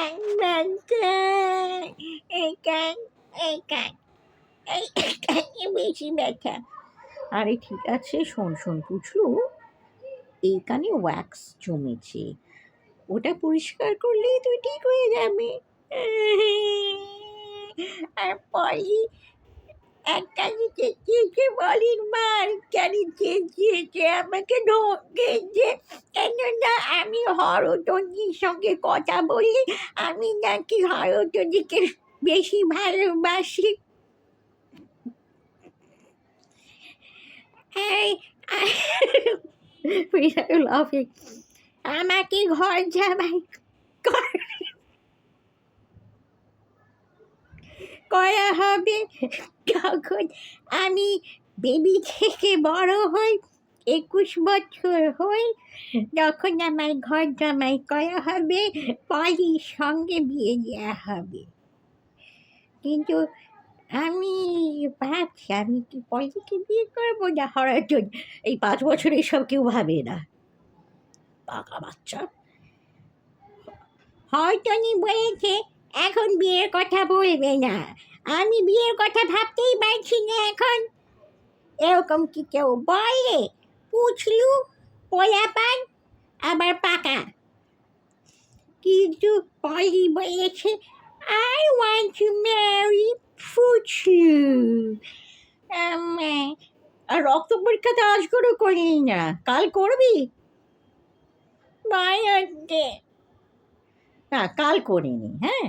ক্যাং ব্যাং ক্যাং, এই ক্যাং, এই ক্যাং, এই ক্যাংয়ে বেশি ব্যথা। আরে ঠিক আছে, শোন শোন পুচলু, এই কানে ওয়্যাক্স জমেছে, ওটা পরিষ্কার করলেই তুই ঠিক হয়ে যাবে। আর পলি এক কানে চেঁচিয়েছে, বলির মার কেন চেঁচিয়েছে, আমাকে ধমকেছে কেননা আমি হরতনির সঙ্গে কথা বলি, আমি নাকি হরতনিকে বেশি ভালোবাসি। এই লাফিং, আমাকে ঘর জামাই করা হবে যখন আমি বেবি থেকে বড় হই, 21 বছর হই, তখন আমার ঘর জামাই করা হবে, পলির সঙ্গে বিয়ে দেওয়া হবে। কিন্তু আমি ভাবছি আমি কি পলিকে বিয়ে করবো না হরজন। এই 5 বছর এসব কেউ ভাবে না, পাকা বাচ্চা। হরজনি বলেছে এখন বিয়ের কথা বলবে না। আমি বিয়ের কথা ভাবতেই পারছি না এখন। এরকম কি কেউ বলে? পুছলু, পোলাপান, আবার পাকা। কিন্তু পলি বলেছে I want to marry পুছলু। আর রক্ত পরীক্ষাটা আজ করে করিনি না, কাল করবি? ভয় হচ্ছে। না, কাল করিনি। হ্যাঁ,